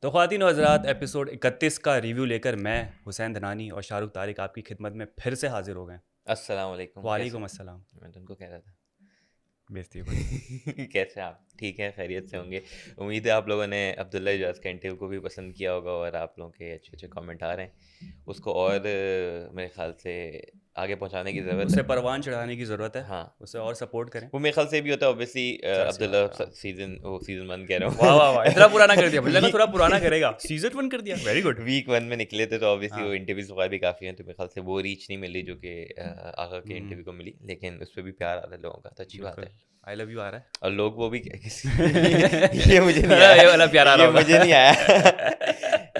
तो ख्वातीन और हज़रात, एपिसोड 31 का रिव्यू लेकर मैं हुसैन धनानी और शाहरुख तारिक आपकी खिदमत में फिर से हाजिर हो गए। अस्सलाम वालेकुम। कैसे वालेकुम हैं? अस्सलाम। मैं तुमको कह रहा था। बेइज्जती हो गई। कैसे हैं आप? ठीक है, खैरियत से होंगे। उम्मीद है आप लोगों ने अब्दुल्ला इजाज़ का इंटरव्यू को भी पसंद किया होगा और आप लोगों के अच्छे अच्छे कमेंट आ रहे हैं उसको और मेरे ख्याल से आगे पहुंचाने की ज़रूरत उसे है। परवान चढ़ाने की ज़रूरत है। हाँ, उसे और सपोर्ट करें। वो मेरे ख्याल से भी होता है ऑब्वियसली। ज़ाहिर सी अब्दुल्ला बात है। सीज़न 1 कह रहा वाह वाह वाह, इतना पुराना कर दिया, हूँ। मुझे लगा थोड़ा पुराना करेगा। सीजन 1 कर दिया, वेरी गुड। वीक 1 में निकले थे तो ऑब्वियसली वो हाँ। इंटरव्यूज वगैरह भी काफ़ी हैं, तो मेरे ख्याल से वो रीच नहीं मिली जो कि आगा के हम्म, इंटरव्यू को मिली, लेकिन उस पर भी प्यार आ रहा है लोगों का, तो अच्छी बात बिल्कुल। है। आई लव यू आ रहा और लोग वो भी किसी है। ये मुझे नहीं आया, ये वाला प्यार आ रहा ये होगा। मुझे नहीं आया।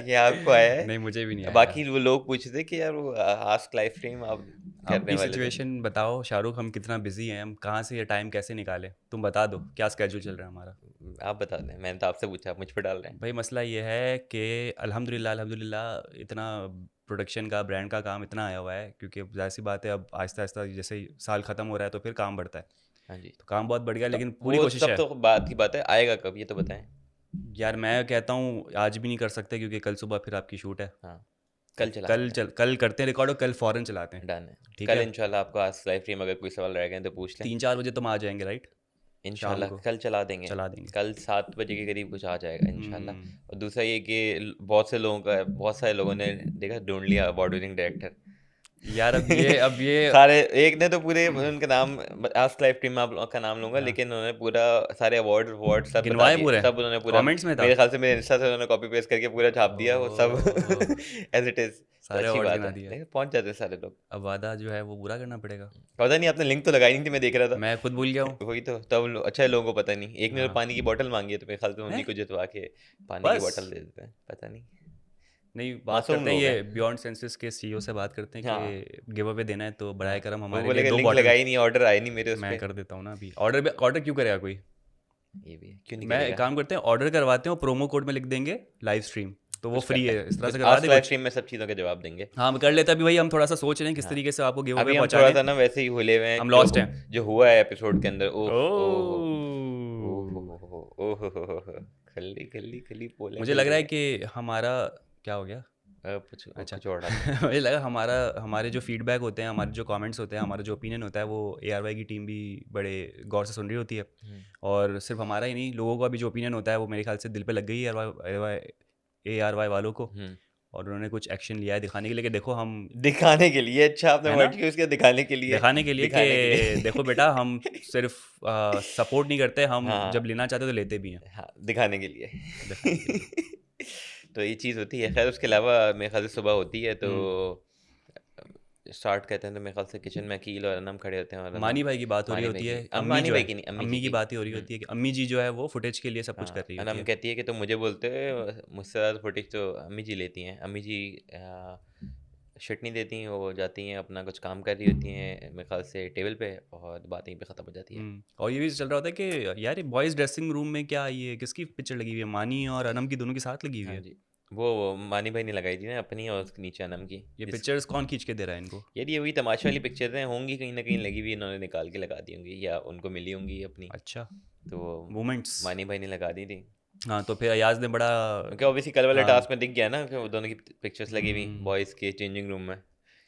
ये आपको आया नहीं, है। मुझे भी नहीं आया बाकी यार। वो लोग पूछते थे कि यार वो आस्क लाइव स्ट्रीम आप करने आपकी वाले थे। सिचुएशन बताओ शाहरुख, हम कितना बिजी हैं, हम कहाँ से ये टाइम कैसे निकालें? तुम बता दो क्या स्केड्यूल चल रहा है हमारा। आप बता दें, मैंने तो आपसे पूछा, आप मुझ पर डाल रहे हैं। भाई मसला ये है कि अल्हम्दुलिल्लाह अल्हम्दुलिल्लाह इतना प्रोडक्शन का ब्रांड का काम इतना आया हुआ है, क्योंकि अब जाहिर सी बात है, अब आहिस्ता आहिस्ता जैसे ही साल ख़त्म हो रहा है तो फिर काम बढ़ता है। हाँ जी। तो काम बहुत बढ़ गया, तो लेकिन पूरी वो कोशिश सब है। तो बात की बात है, आएगा कब ये तो बताएं। यार मैं कहता हूँ आज भी नहीं कर सकते, क्योंकि कल सुबह फिर आपकी शूट है। हाँ, तो कल चलाते हैं। कल करते हैं रिकॉर्ड और कल फ़ौरन चलाते हैं। डन है। ठीक कल है। इंशाल्लाह आपको आज लाइव स्ट्रीम अगर कोई सवाल रह गए तो पूछ लें। 3-4 बजे तुम आ जाएंगे, राइट? शाम इंशाल्लाह को कल चला देंगे। चला देंगे। कल 7 बजे के करीब कुछ आ जाएगा इंशाल्लाह। हम्म। और दूसरा ये कि बहुत सारे लोगों ने देखा, ढूंढ लिया अवार्ड विनिंग डायरेक्टर। यार अब ये सारे, एक ने तो पूरे उनके नाम, आज लाइव स्ट्रीम में आप लोगों का नाम लूंगा, हाँ, लेकिन उन्होंने पूरा सारे अवार्ड अवार्ड सब बता गिनवाए दिए, पूरे। सब उन्होंने पूरा। कमेंट्स में था। मेरे ख्याल से मेरे इंस्टा से उन्होंने कॉपी पेस्ट करके पूरा छाप दिया वो सब। ओह, एज इट इज। तो सारे अच्छी अवार्ड्स बात गिना है, दिए। देखिए पहुंच जाते हैं सारे लोग। अब वादा जो है वो पूरा करना पड़ेगा। पता नहीं, आपने लिंक तो लगाई नहीं थी, मैं देख रहा था। मैं खुद भूल गया हूँ। वही तो, तब अच्छा है लोगों को पता नहीं, एक ने तो हाँ। पानी की बोतल मांगी है, तो मेरे ख्याल से उन्हीं हैं? को जितवा के पानी की बस। बोतल दे देते हैं, पता नहीं। नहीं, बात मासूम करते हैं, लोग हैं। ये बियॉन्ड सेंसेस के सीईओ से बात करते हैं हाँ। कि गिव अवे देना है तो हाँ, बराए करम वो हमारे लिए बोलेगा दो लिंक बॉटल। लगाई नहीं, ऑर्डर आए नहीं मेरे उस मैं पे। कर देता हूँ ना, अभी ऑर्डर क्यों करेगा कोई? ये भी है, क्यों नहीं मैं एक करेगा। काम करते हैं, ऑर्डर करवाते हैं और प्रोमो कोड में लिख देंगे लाइव स्ट्रीम, तो वो कुछ फ्री करते है, इस हैं, तरह से कुछ करवा आज दे लाइव कुछ। स्ट्रीम में सब चीज़ों के जवाब देंगे। हाँ, हम कर लेते हैं अभी, वही हम थोड़ा सा सोच रहे हैं किस हाँ, तरीके से आपको गिव अवे अभी हम पहुँचा थोड़ा लें। सा ना वैसे ही हुले हुए हैं, हम लॉस्ट हैं। जो हुआ है एपिसोड के अंदर। ओह ओह ओह ओह। ओह ओह, खल्ली खल्ली खल्ली पोले मुझे खल लग रहा रही है है। कि हमारा क्या हो गया? कुछ अच्छा। कुछ और डाल दो। मुझे लगा हमारे जो फीडबैक होते हैं, हमारे जो कमेंट्स होते हैं, हमारा जो ओपिनियन होता है, वो ARY की टीम भी बड़े गौर से सुन रही होती है। हम्म, और सिर्फ हमारा ही नहीं, लोगों का भी जो ओपिनियन होता है वो मेरे ख्याल से दिल पे लग गई है ARY वालों को। हम्म। और उन्होंने कुछ एक्शन लिया है दिखाने के लिए कि देखो हम, दिखाने के लिए, अच्छा आपने है ना, वर्ड यूज किया, दिखाने के लिए। दिखाने के लिए कि दिखाने के देखो बेटा, लिए। हम सिर्फ सपोर्ट नहीं करते, हम जब हाँ लेना चाहते तो लेते भी हैं। हाँ, दिखाने के दिखाने के लिए। लिए। तो ये चीज़ होती है। खैर उसके अलावा मेरे ख्याल से सुबह होती है तो हम्म। स्टार्ट कहते हैं, तो मेरे ख्याल से किचन में अकील और अनम खड़े होते हैं, और अनम मानी भाई की बात हो रही मानी भाई होती है। की, अम्मी मानी जो भाई है, की नहीं, अम्मी जी अम्मी की की। बात ही हो रही होती है कि अम्मी जी जो है वो फुटेज के लिए सब कुछ कर हाँ, रही होती अनम है। कहती है कि तुम मुझे बोलते हो, मुझसे ज़्यादा फुटेज तो अम्मी जी लेती हैं। अम्मी जी शिट नहीं देती हैं, वो जाती हैं अपना कुछ काम कर रही होती हैं मेरे ख्याल से टेबल पे, और बात यहीं पे ख़त्म हो जाती है। और ये भी चल रहा होता है कि यार ये बॉयज़ ड्रेसिंग रूम में क्या, ये किसकी पिक्चर लगी हुई है? मानी और अनम की दोनों की साथ लगी हुई हाँ है। जी। वो मानी भाई ने लगाई थी ना अपनी, और उसके नीचे अनम की। ये जिस पिक्चर्स कौन खींच के दे रहा है इनको? यार ये वही तमाशा वाली पिक्चर्स हैं, होंगी कहीं ना कहीं लगी हुई, इन्होंने निकाल के लगा दी होंगी या उनको मिली होंगी अपनी। अच्छा। तो मोमेंट्स। मानी भाई ने लगा दी थी, हाँ, तो फिर अयाज ने बड़ा। क्योंकि ऑब्वियसली कल वाले हाँ। टास्क में दिख गया ना कि वो दोनों की पिक्चर्स लगी हुई हम्म, बॉयज़ के चेंजिंग रूम में।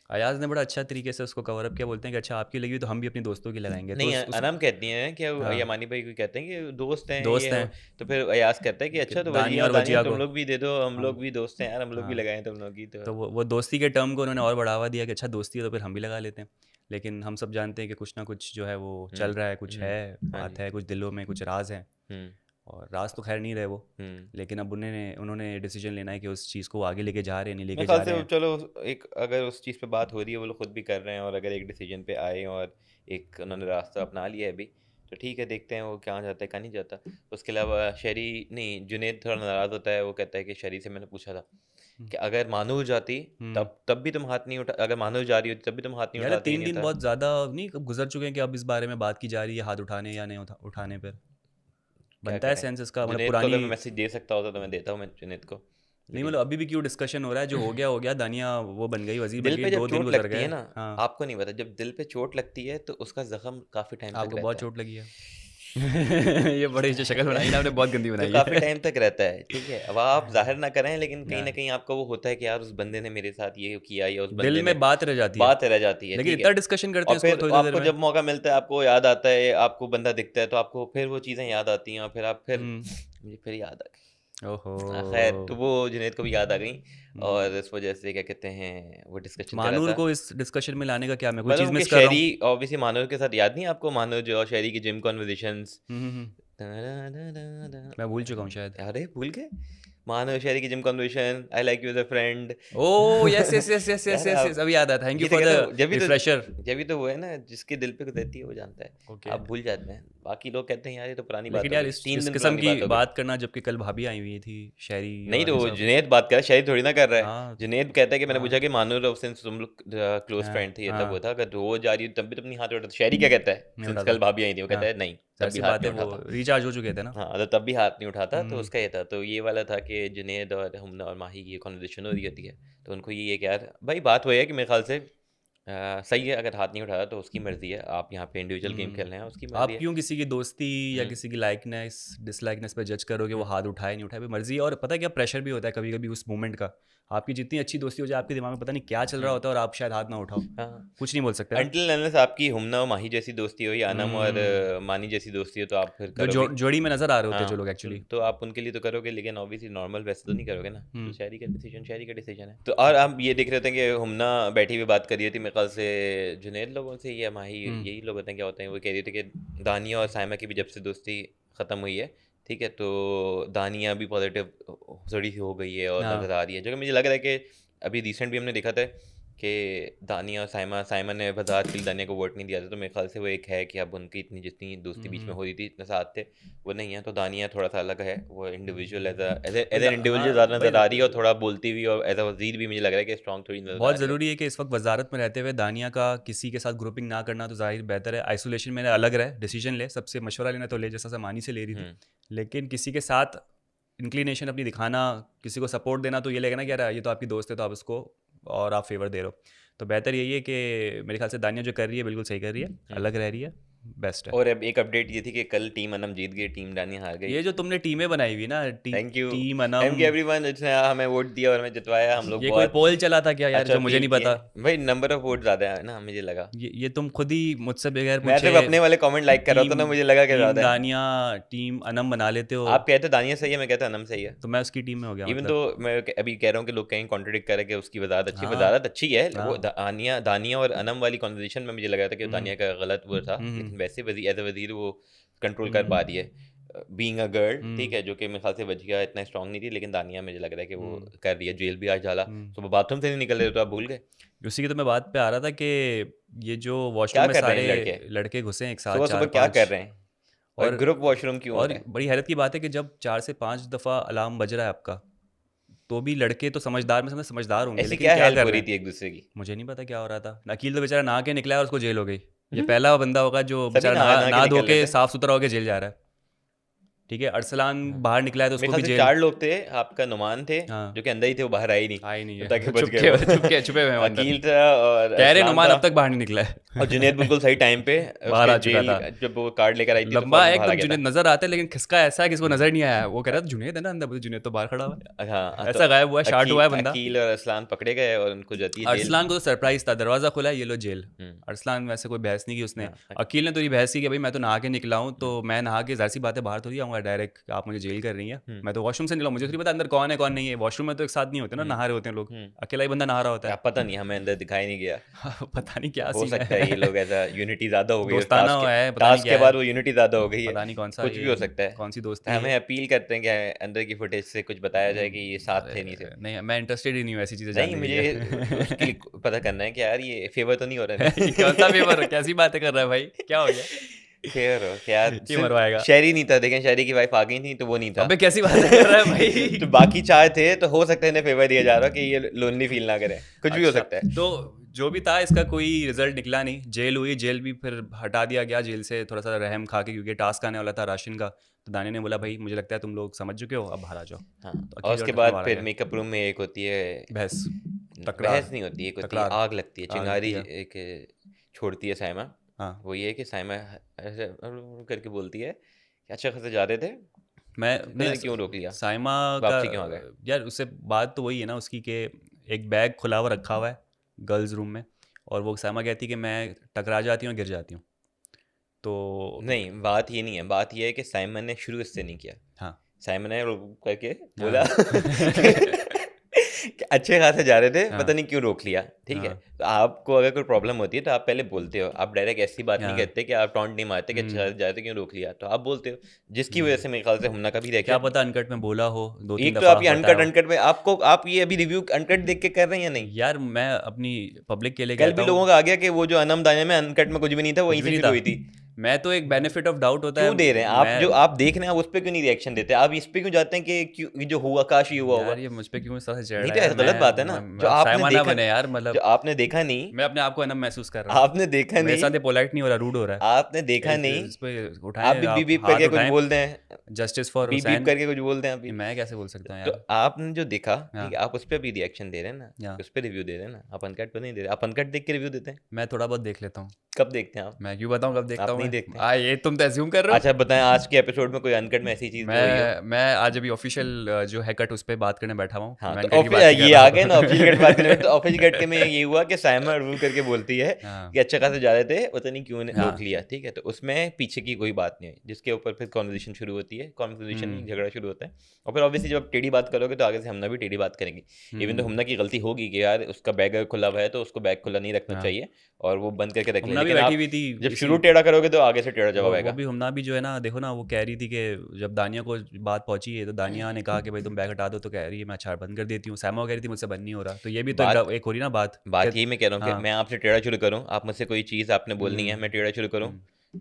अयाज ने बड़ा अच्छा तरीके से उसको कवर अप किया, बोलते हैं कि अच्छा आपकी लगी हुई तो हम भी अपनी दोस्तों की लगाएंगे, तो नहीं, उस अनम कहती हैं कि हाँ, या मानी भाई को कहते हैं कि दोस्त हैं ये दोस्त वो। हैं तो फिर अयाज कहता है कि कि अच्छा, तो दानिया वजिया और दानिया वजिया तुम को। लोग भी दे दो, हम हाँ। लोग भी दोस्त हैं यार, हम लोग भी हाँ, लगाएं तुम लोग की तो। तो वो दोस्ती के टर्म को उन्होंने और बढ़ावा दिया कि अच्छा दोस्ती है तो फिर हम भी लगा लेते हैं। लेकिन हम सब जानते हैं कि कुछ ना कुछ जो है वो चल रहा है, कुछ है, हाँ बात जी। है, कुछ दिलों में कुछ राज हैं। हम्म और राज तो खैर नहीं रहे वो। हम्म लेकिन अब उन्होंने उन्होंने डिसीजन लेना है कि उस चीज़ को आगे लेके जा रहे हैं, नहीं मेरे लेके ख्याल जा से रहे हैं। चलो, एक अगर उस चीज़ पे बात हो रही है, वो लोग खुद भी कर रहे हैं, और अगर एक डिसीजन पे आए और एक उन्होंने रास्ता अपना लिया है अभी, तो ठीक है, देखते हैं वो कहाँ जाता है कहाँ नहीं जाता। उसके अलावा शरी नहीं, जुनेद थोड़ा नाराज़ होता है, वो कहता है कि शरी से मैंने पूछा था हम्म। कि अगर मानूर जाती हम्म। तब भी तुम हाथ नहीं उठा, अगर मानूर जा रही होती तब भी तुम हाथ नहीं यार उठाते, ही 3 दिन नहीं बहुत होता। ज़्यादा नहीं गुजर चुके हैं कि अब इस बारे में बात की जा रही है, हाथ उठाने या नहीं उठाने पर क्या बनता है करें। सेंस इसका, मतलब जुनेद को पुरानी। अगर मैं मैसेज दे सकता होता तो मैं देता हूँ, मैं जुनेद को, नहीं, लेकिन मतलब अभी भी क्यों डिस्कशन हो रहा है, जो हो गया दानिया वो बन गई, वजीर बन दिल गई, पे जब 2 दिन चोट गुजर लगती है गए। ना, हाँ। आपको नहीं पता, जब दिल पे चोट लगती है तो उसका जख्म काफ़ी टाइम तक आपको बहुत रहता है। चोट लगी है। ये बड़ी जो शक्ल बनाई ना आपने बहुत गंदी तो बनाई काफ़ी है। टाइम तक रहता है, ठीक है। अब आप ज़ाहिर ना करें, लेकिन कहीं न हाँ, कहीं आपको वो होता है कि यार उस बंदे ने मेरे साथ ये किया या उस दिल बंदे ने में बात रह जाती है, बात रह जाती है, लेकिन ठीक इतना है। डिस्कशन करते और हैं इसको फिर थोड़ी-थोड़ी देर आपको में। जब मौका मिलता है, आपको याद आता है, आपको बंदा दिखता है, तो आपको फिर वो चीज़ें याद आती हैं और फिर आप फिर हुँ, मुझे फिर याद आ गई। ओहो! खैर, तो वो जुनैद को भी याद आ गई हुँ, और इस वजह से क्या कहते हैं, वो डिस्कशन कर रहा महानूर था। को इस डिस्कशन में लाने का क्या, मैं कोई मतलब चीज़ उनके मिस कर रहा शेरी हूँ? ऑब्वियसली मानव के साथ याद नहीं है आपको, मानव जो और शेरी की जिम कन्वर्सेशंस। हुँ, हुँ, हुँ, मैं भूल चुका हूँ शायद। अरे भूल गए? मानव शेरी की gym conversation, I like you as a friend. Oh! Yes, yes, yes, yes, yes, यार यस, आप यस, अभी याद आया। थैंक यू ये तो फॉर कहते द हो रिफ्रेशर। जब भी तो वो है ना जिसके दिल पे गुजरती है वो जानता है। ओके। आप भूल जाते हैं। बाकी लोग कहते हैं यार ये तो पुरानी बात लेकिन हो यार गई, इस 3 दिन किस्म पुरानी की बात हो गई। बात करना, जबकि कल भाभी आई हुई थी, शहरी नहीं और तो ये वो सब। जुनैद बात कर रहा है, शाहिद थोड़ी ना कर रहा है। हाँ, जुनैद कहता है कि मैंने हाँ, पूछा कि मानूर और सिंस तुम लोग क्लोज हाँ, फ्रेंड थे, ये तब वो हाँ, था, अगर रोज आ रही हो तब भी तुम नहीं हाथ उठाते। शहरी क्या कहता है नहीं सिंस उठाता। कल भाभी आई थी, वो कहता हाँ, है नहीं तब भी ज़ाहिर-सी हाथ बात है, नहीं वो उठाता। रिचार्ज हो चुके थे ना। हाँ, तो तब भी हाथ नहीं उठाता, तो हुँ, उसका ये था। तो ये वाला था कि जुनैद और हमना और माही की कन्वर्सेशन हो रही होती है, तो उनको ये है कि यार भाई बात वो है कि मेरे ख्याल से सही है, अगर हाथ नहीं उठाया तो उसकी मर्ज़ी है। आप यहाँ पे इंडिविजुअल गेम खेल हुँ। रहे हैं, उसकी मर्ज़ी आप है। क्यों किसी की दोस्ती या हुँ, किसी की लाइकनेस, डिसलाइकनेस पे जज करोगे, वो हुँ, हाथ उठाए, नहीं उठाए, भाई मर्ज़ी है। और पता है क्या प्रेशर भी होता है कभी-कभी उस मोमेंट का। आपकी जितनी अच्छी दोस्ती हो जाए, आपके दिमाग में पता नहीं क्या चल रहा हुँ, होता है और आप शायद हाथ ना उठाओ। हाँ। कुछ नहीं बोल सकते ना। अनटिल अनलेस आपकी हुमना और माही जैसी दोस्ती हो या अनम और हुँ। मानी जैसी दोस्ती हो, तो आप फिर जो करोगे। जोड़ी में नज़र आ रहे होते हैं जो हाँ, लोग एक्चुअली। तो आप उनके लिए तो करोगे, लेकिन ऑब्वियसली नॉर्मल वैसे तो नहीं करोगे ना। तो हुँ, शहरी का डिसीजन है। तो और आप ये देख रहे होते हैं कि हुमना बैठी हुई बात कर रही थी मेरे ख्याल से जुनैद लोगों से, या माही, हुँ, यही लोग होते हैं क्या होते हैं, वो कह रही थी कि दानिया और साइमा की भी जब से दोस्ती ख़त्म हुई है, ठीक है, तो दानिया भी पॉजिटिव थोड़ी सी हो गई है और हाँ। नज़र आ रही है, जो कि मुझे लग रहा है कि अभी रिसेंट भी हमने देखा था कि दानिया और साइमा ने वज़ाहत के लिए दानिया को वोट नहीं दिया था। तो मेरे ख्याल से वो एक है कि अब उनकी इतनी जितनी दोस्ती बीच में हुँ, हो रही थी, इतने साथ थे, वो नहीं है। तो दानिया थोड़ा-सा अलग है, वो इंडिविजुअल तो एज़ एन इंडिविजुअल हाँ, ज़्यादा भाई नज़र आ रही है और थोड़ा बोलती भी, और एज़ अ वज़ीर भी मुझे लग रहा है कि स्ट्रॉन्ग थोड़ी नज़र आ बहुत रही है। ज़रूरी है कि इस वक्त वजारत में रहते हुए दानिया का किसी के साथ ग्रुपिंग ना करना तो ज़ाहिर बेहतर है। आइसोलेशन में अलग रहे, डिसीजन ले, सबसे मशवरा लेना तो ले, जैसा सामानी से ले रही थी। हुँ, लेकिन किसी के साथ इंक्लिनेशन अपनी दिखाना, किसी को सपोर्ट देना, तो ये लगेगा ना कि यार ये तो आपकी दोस्त है, तो आप उसको और आप फेवर दे रहे हो। तो बेहतर यही है कि मेरे ख्याल से दानिया जो कर रही है बिल्कुल सही कर रही है, हुँ। अलग रह रही है, बेस्ट है। और अब एक अपडेट ये थी कि कल टीम अनम जीत गई, टीम दानिया हार गई। ये जो तुमने टीमें बनाई हुई ना, thank you, team Anam, thank you everyone जिसने हमें वोट दिया और हमें जितवाया। हम लोग ये कोई बहुत पोल चला था क्या यार, अच्छा जो मुझे फ़ील नहीं किए पता? हैं। भाई नंबर ऑफ वोट ज़्यादा है ना, मुझे लगा। ये तुम खुद ही मुझसे बगैर मैं पूछे सिर्फ़ अपने वाले कमेंट लाइक कर रहा था टीम ना, मुझे लगा कि टीम ज़्यादा है। दानिया, टीम अनम बना लेते हो, आप कहते दानिया सही है, मैं कहता अनम सही है। तो मैं उसकी टीम में हो गया इवन दो मतलब। मैं अभी कह रहा हूँ कि लोग कहीं कॉन्ट्रडिक्ट कर रहे हैं कि उसकी वज़ाहत अच्छी है, हाँ, वज़ाहत अच्छी है। वो हाँ। दानिया दानिया और अनम वाली कन्वर्सेशन में मुझे लगा था कि हुँ, दानिया का गलत वो था, हुँ, लेकिन वैसे एज़ अ वज़ीर वो कंट्रोल कर हुँ, पा रही है। बीइंग अ गर्ल, ठीक हुँ, है, जो कि मेरे ख़्याल से वजिया इतना स्ट्रॉन्ग नहीं थी, लेकिन दानिया मुझे लग रहा है कि वो हुँ, कर रही है। जेल भी आज डाला, हुँ। सुबह बाथरूम से नहीं निकल रहे थे, तो आप भूल गए? उसी की तो मैं बात पे आ रहा था कि ये जो वॉशरूम क्या में कर रहे हैं सारे लड़के? लड़के घुसे हैं एक साथ सुबह-सुबह क्या 4-5, कर रहे हैं? और और ग्रुप वॉशरूम क्यों हो और रहा है? बड़ी हैरत की बात है कि जब 4 से 5 दफ़ा अलार्म बज रहा है आपका, तो भी लड़के तो समझदार में से समझदार होंगे, ऐसी लेकिन क्या क्या हेल्प कर हो रहे रही हैं? थी एक-दूसरे की? मुझे नहीं पता क्या हो रहा था। अकील तो बेचारा नहा के निकला है और उसको जेल हो गई। ये पहला बंदा होगा जो सभी बेचारा नहा-नहा के नहा धो निकल रहे के थे। साफ-सुथरा होके जेल जा रहा है। ठीक है, अरसलान हाँ। बाहर निकला है तो मेरे उसको ख्याल भी से जेल। 4 लोग थे, आपका नुमान थे, हाँ, जो कि अंदर ही थे, वो बाहर आए ही आया ही नहीं नहीं, ताकि है। बच गए वो। छुपे हुए हैं वो अंदर। अकील था और कह रहे अरसलान नुमान था, अब तक बाहर नहीं निकला और है। जुनैद बिल्कुल सही टाइम पे बाहर उसके आ चुका जेल था। जब वो कार्ड लेकर आई थी तो लंबा फ़ौरन है बाहर आ एकदम गया था। जुनैद, नज़र आता है लेकिन खिसका ऐसा है कि इसको हुँ। नज़र नहीं आया। वो कह अ रहा था जुनैद है ना अंदर, बोले जुनैद तो बाहर खड़ा हुआ हाँ, है। तो ऐसा गायब हुआ है, शार्ट हुआ है बंदा। अकील और अरसलान पकड़े गए और उनको जाती है जेल। अरसलान को तो सरप्राइज़ था, दरवाज़ा खुला है, ये लो जेल। हुँ, अरसलान वैसे कोई बहस नहीं की उसने। हाँ, अकील ने तो ये बहस की कि भाई मैं तो नहा के निकला हूँ, तो हुँ, मैं नहा के ज़ाहिर-सी बात है बाहर थोड़ी आऊँगा डायरेक्ट, आप मुझे जेल कर रही हैं। हुँ, मैं तो वॉशरूम से निकला हूँ, मुझे थोड़ी पता अंदर कौन है कौन नहीं है। वॉशरूम में तो एक साथ नहीं होते ना, हुँ, नहा रहे होते हैं लोग। हुँ। अकेला ही बंदा नहा रहा होता क्या है। पता नहीं, हमें अंदर दिखाई नहीं गया। पता नहीं क्या हो सीन सकता है ये है। लोग ऐसा यूनिटी ज़्यादा हो गई है दोस्ताना है, पता नहीं टास्क के क्या है। बाद वो यूनिटी ज़्यादा हो गई है। पता नहीं कौन-सा कुछ ये भी हो सकता है। कौन-सी तो दोस्ती है। हमें अपील करते हैं कि अंदर की फुटेज से कुछ बताया जाए कि ये साथ थे नहीं थे। नहीं, मैं इंटरेस्टेड ही नहीं हूँ ऐसी चीज़ें नहीं, जानने के मुझे उसके लिए। लिए पता करना है कि यार ये फ़ेवर तो नहीं हो रहा ये नहीं। कौन-सा पेपर, कैसी बातें कर रहा है भाई? क्या हो गया? फ़ेवर हो क्या यार, ये सिर्फ़ मरवाएगा। शहरी नहीं था, देखें शहरी की वाइफ़ आ गई थी तो वो नहीं था। अबे कैसी बातें कर रहा है भाई? तो बाकी 4 थे, तो हो सकता है इन्हें फ़ेवर दिया जा रहा हो कि ये लोनली फ़ील ना करें। कुछ भी हो अच्छा, सकता है। तो जो भी था इसका कोई रिजल्ट निकला नहीं। जेल हुई, जेल भी फिर हटा दिया गया जेल से थोड़ा-सा रहम खा के, क्योंकि टास्क आने वाला था राशन का। तो दानिया ने बोला भाई मुझे लगता है तुम लोग समझ चुके हो, अब बाहर आ जाओ। हाँ, तो और अकील और उसके टकला बाद बाहर आ फिर गया। मेकअप रूम में एक होती है, बहस, तकरार, बहस नहीं होती, एक होती है तकरार, आग लगती है, आग चिंगारी लगती है। एक छोड़ती है साइमा। हाँ वो ये है कि साइमा ऐसे करके बोलती है कि अच्छा खासा जा रहे थे, मैं पता नहीं नहीं क्यों रोक लिया, साइमा का वापसी क्यों आ गए। यार उससे बात तो वही है ना उसकी कि एक बैग खुला हुआ रखा हुआ है गर्ल्स रूम में, और वो साइमा कहती है कि मैं टकरा जाती हूँ गिर जाती हूँ। तो नहीं, बात ये नहीं है, बात ये है कि साइमन ने शुरू इससे नहीं किया। हाँ साइमन ने करके बोला हाँ कि अच्छे खासे जा रहे थे, पता हाँ नहीं क्यों रोक लिया। ठीक है, हाँ तो आपको अगर कोई प्रॉब्लम होती है तो आप पहले बोलते हो, आप डायरेक्ट ऐसी बात नहीं हाँ कहते कि आप टॉन्ट नहीं मारते कि अच्छे हम्म खासे जा रहे थे क्यों रोक लिया, तो आप बोलते हो, जिसकी वजह हम्म। से मेरे ख्याल से हमने कभी देखा क्या है। पता अनकट में बोला हो, दो तीन एक तो दफ़ा आप ये बताया अनकट हो। अनकट में आपको, आप ये अभी रिव्यू अनकट देख के कर रहे हैं या नहीं। यार मैं अपनी पब्लिक के लिए कल कहता भी हूँ। लोगों का आ गया कि वो जो अनम दाने में अनकट में कुछ भी नहीं था, कुछ वहीं भी से नहीं शुरू था। हुई थी। मैं तो एक बेनिफिट ऑफ डाउट होता है। क्यों दे रहे हैं आप, जो मैं आप देख रहे हैं आप उस पर क्यों नहीं रिएक्शन देते, आप इस पे क्यों जाते हैं कि क्यों ये जो हुआ काश ये हुआ होगा। यार ये मुझ पे क्यों इस तरह से चढ़ नहीं रहा तो है यार। ऐसा गलत बात है ना, जो आप आपने साइमा ना देखा, बने यार, जो मतलब आपने देखा नहीं, मैं अपने आप को अनम महसूस कर रहा हूँ। आपने देखा मेरे नहीं, साथ ये पोलाइट नहीं हो रहा, रूड हो रहा है। आपने देखा नहीं, इस पे आप उठाएं, भी बीप आप बीप हाथ करके कुछ उठाएं। बोल दें, justice for beep beep Hussain. करके कुछ बोल दें अभी। मैं कैसे बोल सकता हूँ तो यार। आपने जो देखा, ठीक हाँ है, आप उस पर भी रिएक्शन दे रहे हैं ना, या उस पर रिव्यू दे रहे हैं ना, आप अनकट पे नहीं दे रहे, आप अनकट देख के रिव्यू देते हैं। मैं थोड़ा बहुत देख लेता हूँ। कब देखते हैं आप? मैं क्यों बताऊँ कब देखता आप हूँ नहीं मैं। देखते। ये तुम तो एज्यूम कर रहे हो। अच्छा बताएं, आज के एपिसोड में कोई अनकट में ऐसी चीज जो हुई हो। मैं आज अभी ऑफिशियल जो है कट उस पर बात करने बैठा हूँ, तो हाँ, मैं तो अनकट की बात नहीं कर ये रहा आ गए ना ऑफिशियल कट बात करने में, तो हूँ। ऑफिशियल कट के में ये हुआ कि साइमा रूल करके बोलती है हाँ कि अच्छा खासे जा रहे थे, पता नहीं क्यों रोक हाँ लिया। ठीक है, तो उसमें पीछे की कोई बात नहीं है, जिसके ऊपर फिर कॉन्वर्जेशन शुरू होती है, कॉन्वर्जेशन नहीं, हम्म झगड़ा शुरू होता है। और फिर ऑब्वियसली जब आप टेढ़ी बात करोगे तो आगे से हमना भी टेढ़ी बात करेंगे। इवन तो हम्म। हमना की गलती होगी कि यार उसका बैग अगर खुला हुआ है तो उसको बैग खुला नहीं रखना हाँ चाहिए और वो बंद करके रख ले, हमना भी लेकिन बैठी आप हुई थी जब इसी। शुरू टेढ़ा करोगे तो आगे से टेढ़ा जवाब वो आएगा। भी हमना भी जो है ना, देखो ना, वो कह रही थी कि जब दानिया को बात पहुंची है तो दानिया ने कहा कि भाई तुम बैग हटा दो, तो कह रही है मैं अचार बंद कर देती हूँ। सैमा कह रही थी मुझसे बंद नहीं हो रहा, तो ये भी तो बात एक हो रही ना बात बात कि यही मैं कह रहा हूँ कि हाँ मैं आपसे टेढ़ा शुरू करूँ, आप मुझसे कोई चीज़ आपने बोलनी है, हम्म मैं टेढ़ा शुरू करूँ हम्म,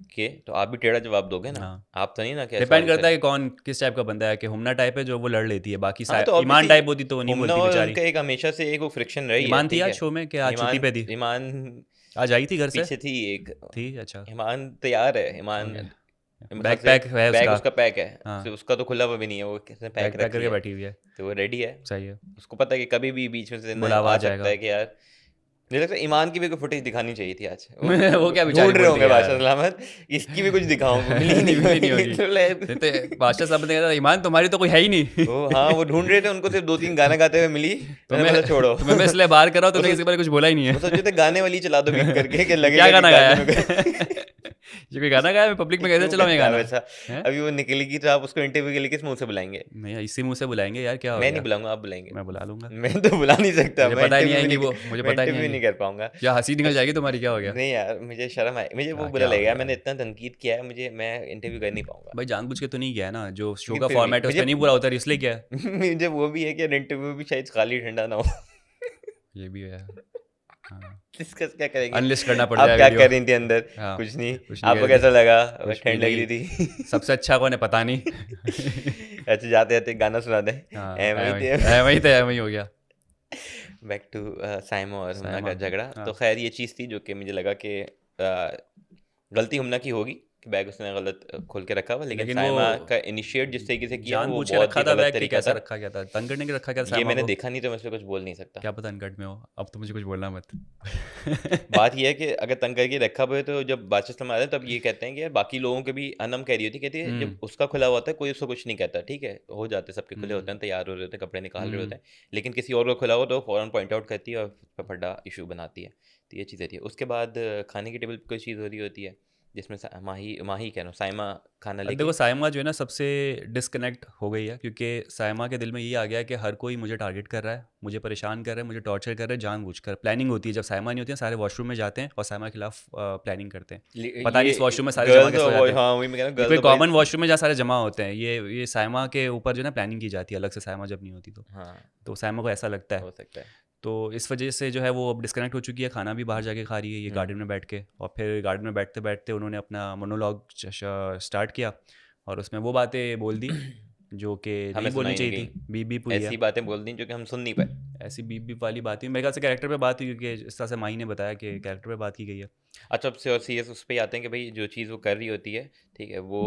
कि तो आप भी टेढ़ा जवाब दोगे ना। हाँ आप तो नहीं ना कि डिपेंड सॉरी करता सर। है कि कौन किस टाइप का बंदा है। कि हमना टाइप है जो वो लड़ लेती है, बाकी हाँ तो ईमान ऑब्वियसली टाइप होती तो वो नहीं हुमना बोलती और बेचारी। उनका एक हमेशा से एक वो फ्रिक्शन रही है। ईमान थी ठीक आज है, शो में कि आज छुट्टी ईमान पे थी। ईमान आज आई थी घर से। पीछे थी एक, थी अच्छा। ईमान तैयार है, ईमान ओके। मेरे ख्याल बैग से पैक है बैग उसका। उसका पैक है, हाँ उसका तो खुला हुआ भी नहीं है, वो किसने पैक बैग पैक रख करके लिया है, बैठी हुई है। तो वो रेडी है। सही है। उसको पता है कि कभी भी बीच में से ना बुलावा आ आ सकता जाएगा। है कि यार, मुझे लगता है ईमान की भी कोई फुटेज दिखानी चाहिए थी आज, वो वो क्या बेचारी ढूंढ रहे बोल रही होंगे है यार। बादशाह सलामत, इसकी भी कुछ दिखाऊंगा, मिली ही नहीं मिली नहीं नहीं होगी। तो नहीं तो बादशाह साहब ने कहा ईमान तुम्हारी तो कोई है ही नहीं। वो हाँ वो ढूंढ रहे थे, उनको सिर्फ 2-3 गाना गाते हुए मिली। मैंने बोला छोड़ो। तुम्हें मैं इसलिए बाहर कर रहा हूँ, वो तुमने किसी सोच बारे कुछ बोला ही नहीं वो सोचे है। थे गाने वाली चला दो बीप करके कि ये क्या लगेगा कि गाना गाया गाने में है। ये कोई गाना गाया मैं पब्लिक में कैसे क्यों चलाऊँ ये करता है गाना वैसा। है। अभी वो निकलेगी तो आप उसको इंटरव्यू के लिए किस मुंह से बुलाएंगे। नहीं इसी मुंह से बुलाएंगे यार, क्या हो मैं नहीं गया। बुलाऊंगा, आप बुलाएंगे। मैं बुला लूंगा। मैं तो बुला नहीं सकता, मुझे मैं पता ही नहीं इंटरव्यू भी आएंगी वो, नहीं, मुझे मैं पता ही नहीं इंटरव्यू आएंगी। नहीं कर पाऊंगा। क्या हंसी निकल जाएगी तुम्हारी, क्या हो गया। नहीं यार, मुझे शर्म आए, मुझे वो बुरा क्या हो लगेगा, गया। मैंने इतना तनकीद किया है, मुझे मैं इंटरव्यू कर नहीं पाऊंगा। भाई जानबूझ के तो नहीं किया है ना, जो शो लेकिन का फिर भी फॉर्मेट है उस पर मुझे नहीं पूरा होता है, इसलिए क्या है। मुझे वो भी है कि इंटरव्यू भी शायद खाली ठंडा ना हो। ये भी है। हाँ डिस्कस क्या करेंगे। अनलिस्ट करना पड़ आप जाए क्या वीडियो। कर रही थी अंदर? हाँ कुछ नहीं। कुछ नहीं आपको कर दी। कैसा लगा? कुछ भी ठंड लग नहीं। रही थी। सबसे अच्छा कौन है पता नहीं। अच्छा जाते जाते गाना सुना दें। हाँ वही थे। वही तो वही हो गया। बैक टू साइमो और हुमना साइमा का झगड़ा। हाँ तो खैर ये चीज़ थी जो कि मुझे लगा कि गलती हुमना की होगी कि बैग उसने गलत खोल के रखा हुआ, लेकिन लेकिन वो साइमा का इनिशिएट जिस तरीके से किया वो जानबूझ के बहुत रखा ही था गलत बैग, कि तरीका कैसे था। रखा गया था, तंग करने के रखा गया था ये साइमा मैंने को। देखा नहीं तो मैं इस पर कुछ बोल नहीं सकता। क्या पता अनकट में हो, अब तो मुझे कुछ बोलना मत। बात यह है कि अगर तंग करके रखा हुआ है तो जब बादशाह सलाम आते हैं तब ये कहते हैं कि यार बाकी लोगों के भी अनम कह रही होती, कहती है जब उसका खुला हुआ होता है कोई उसको कुछ नहीं कहता, ठीक है, हो जाते सबके खुले होते हैं, तैयार हो रहे होते हैं, कपड़े निकाल रहे होते हैं, लेकिन किसी और को खुला हो तो फ़ौरन पॉइंट आउट करती है और उस पर बड़ा इशू बनाती है। तो ये चीज़ें थी। उसके बाद खाने की टेबल पर कोई चीज़ हो रही होती है जिसमें माही माही कह रहा हूँ, साइमा खाना अब देखो लेके। साइमा जो है ना सबसे डिस्कनेक्ट हो गई है, क्योंकि साइमा के दिल में ये आ गया है कि हर कोई मुझे टारगेट कर रहा है, मुझे परेशान कर रहा है, मुझे टॉर्चर कर रहा है जानबूझकर। प्लानिंग होती है जब साइमा नहीं होती है, सारे वॉशरूम में जाते हैं और साइमा के खिलाफ प्लानिंग करते हैं। पता नहीं इस वॉशरूम में सारे जमा गर्ल्स कैसे हो और जाते हैं। हाँ वही मैं कह रहा हूँ, ये गर्ल्स कोई और कॉमन बॉयज। वॉशरूम में जहाँ सारे जमा होते हैं, ये साइमा के ऊपर जो है ना प्लानिंग की जाती है अलग से, साइमा जब नहीं होती हाँ तो साइमा को ऐसा लगता है। हो सकता है। तो इस वजह से जो है वो अब डिस्कनेक्ट हो चुकी है, खाना भी बाहर जाके खा रही है ये गार्डन में बैठ के। और फिर गार्डन में बैठते बैठते उन्होंने अपना मोनोलॉग स्टार्ट किया और उसमें वो बातें बोल दी जो कि हमें नहीं बोलनी सुनाई नहीं चाहिए गई, थी, बीप बीप हुई है। ऐसी बातें बोल दी जो कि हम सुन नहीं पाए। ऐसी बीप बीप वाली बात हुई मेरे ख्याल से, कैरेक्टर पे बात हुई, क्योंकि इस तरह से माही ने बताया कि कैरेक्टर पे बात की गई है। अच्छा, अब से और सीरियस उस पे ही आते हैं कि भाई जो चीज़ वो कर रही होती है, ठीक है, वो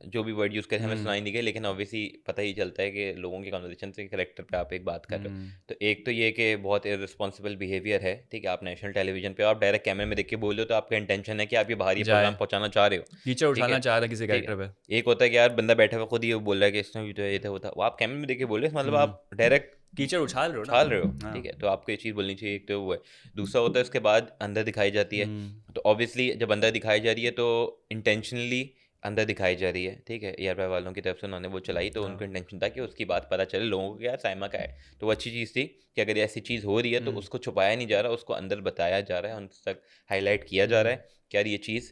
जो भी वर्ड यूज़ करे हमें हम्म। सुनाई नहीं गए, लेकिन ऑब्वियसली पता ही चलता है कि लोगों के कन्वर्सेशन से कैरेक्टर पे आप एक बात कर रहे हो। हम्म। तो एक तो ये कि बहुत इररिस्पॉन्सिबल बिहेवियर है, ठीक है, आप नेशनल टेलीविजन पे आप डायरेक्ट कैमरे में देख के बोल रहे हो, तो आपका इंटेंशन है कि आप ये बाहर ये जाए प्रोग्राम पहुंचाना चाह रहे हो, कीचड़ ठीक है, उठाना चाह रहा है किसी ठीक कैरेक्टर है। पे। एक होता है कि यार बंदा बैठा हुआ खुद ही वो बोल रहा है कि इसमें भी तो ये था वो था, वो आप कैमरे में देख के बोल रहे हो, मतलब हम्म। आप डायरेक्ट कीचड़ उछाल रहे हो ना उछाल आप। रहे हो, ठीक है, हाँ। तो आपको ये चीज़ बोलनी चाहिए, एक तो वो है। दूसरा होता है उसके बाद अंदर दिखाई जाती है, हम्म। तो ऑब्वियसली जब अंदर दिखाई जा रही है तो इंटेंशनली अंदर दिखाई जा रही है, ठीक है, ईआरवाई वालों की तरफ से उन्होंने वो चलाई, तो उनको हाँ। इंटेंशन था कि उसकी बात पता चले लोगों को कि यार साइमा का है। तो वो अच्छी चीज़ थी कि अगर ऐसी चीज़ हो रही है तो हम्म। उसको छुपाया नहीं जा रहा, उसको अंदर बताया जा रहा है, उन तक हाईलाइट किया जा रहा हम्म। है कि यार ये चीज़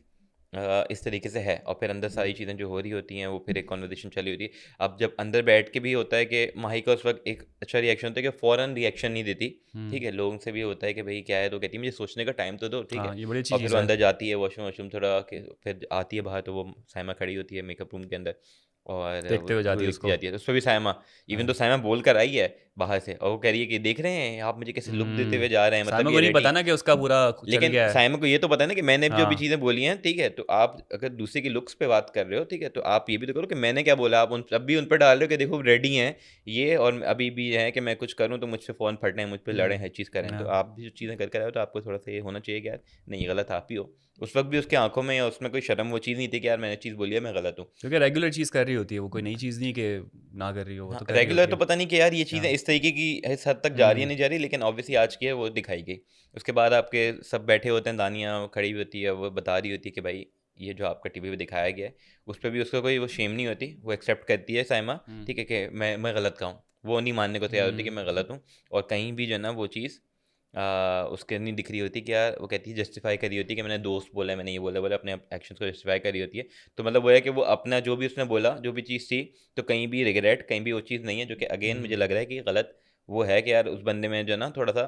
इस तरीके से है, और फिर अंदर सारी हम्म। चीज़ें जो हो रही होती हैं वो फिर एक कॉन्वर्जेसन चली होती है। अब जब अंदर बैठ के भी होता है कि माही का उस वक्त एक अच्छा रिएक्शन होता है कि फ़ौरन रिएक्शन नहीं देती, हम्म। ठीक है, लोगों से भी होता है कि भाई क्या है, तो कहती है मुझे सोचने का टाइम तो दो, ठीक हाँ, है। ये बड़ी अच्छी और फिर चीज़ वो है। अंदर जाती है वॉशरूम वॉशरूम थोड़ा कि फिर आती है बाहर, तो वो साइमा खड़ी होती है मेकअप रूम के अंदर, और वो देखते हुए जाती वो है देखती उसको। जाती है, तो उस पर भी साइमा, इवन तो हाँ। साइमा बोल कर आई है बाहर से, और वो कह रही है कि देख रहे हैं आप मुझे कैसे लुक देते हुए जा रहे हैं, मतलब साइमा ये को नहीं रेडी। पता ना कि उसका पूरा चल लेकिन गया है। साइमन को ये तो पता है ना कि मैंने जो भी हाँ। चीज़ें बोली हैं, ठीक है, तो आप अगर दूसरे की लुक्स पे बात कर रहे हो, ठीक है, तो आप ये भी तो करो कि मैंने क्या बोला, आप उन अब भी उन पर डाल रहे हो कि देखो रेडी हैं ये, और अभी भी है कि मैं कुछ करूँ तो मुझसे फ़ोन फटना है, मुझ पे लड़ें, हर चीज़ करें, तो हाँ। आप भी जो चीज़ें कर कर आए हो तो आपको थोड़ा सा ये होना चाहिए कि यार नहीं, ये गलत आप ही हो। उस वक्त भी उसकी आंखों में या उसमें कोई शर्म वो चीज़ नहीं थी कि यार मैंने चीज़ बोली है, मैं गलत हूँ। क्योंकि रेगुलर चीज़ कर रही होती है वो, कोई नई चीज़ नहीं कि ना कर रही हो, वो हाँ, तो कर रही रेगुलर होती तो है। पता नहीं कि यार ये चीज़ें हाँ। इस तरीके की इस हद तक जा रही है हम्म। नहीं जा रही, लेकिन ऑब्वियसली आज की है वो दिखाई गई। उसके बाद आपके सब बैठे होते हैं, दानिया खड़ी हुई होती है, वो बता रही होती है कि भाई ये जो आपका टीवी पे दिखाया गया है, उस पे भी उसका कोई वो शेम नहीं होती, वो एक्सेप्ट करती है साइमा, हम्म। ठीक है, कि मैं गलत का हूँ। वो नहीं मानने को तैयार होती कि हम्म। मैं गलत हूँ, और कहीं भी जो है ना वो चीज़ उसके नहीं दिख रही होती कि यार, वो कहती है जस्टिफाई करी होती है कि मैंने दोस्त बोला है, मैंने ये बोला बोला अपने एक्शंस को जस्टिफाई करी होती है। तो मतलब वो है कि वो अपना जो भी उसने बोला, जो भी चीज़ थी, तो कहीं भी रिग्रेट, कहीं भी वो चीज़ नहीं है, जो कि अगेन मुझे हम्म। लग रहा है कि गलत वो है कि यार उस बंदे में जो है ना थोड़ा सा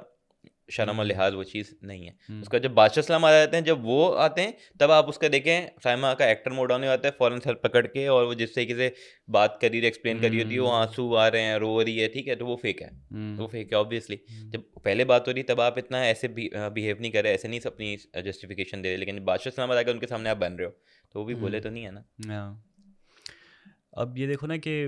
शर्म और हम्म। लिहाज वो चीज़ नहीं है। हम्म। उसका जब बादशाह सलाम आ जाते हैं, जब वो आते हैं, तब आप उसका देखें साइमा का एक्टर मोड ऑन हो जाता है, फ़ौरन सर पकड़ के, और वो जिस तरीके से बात कर रही है, एक्सप्लेन कर रही होती है, वो हम्म। आंसू आ रहे हैं, रो रही है, ठीक है, तो वो फेक है। हम्म। वो फेक है ऑब्वियसली। हम्म। जब पहले बात हो रही तब आप इतना ऐसे बिहेव नहीं कर रहे, ऐसे नहीं अपनी जस्टिफिकेशन दे रहे, लेकिन बादशाह सलामत आकर उनके सामने आप बन रहे हो, तो वो भी बोले तो नहीं है ना। हाँ। अब ये देखो ना कि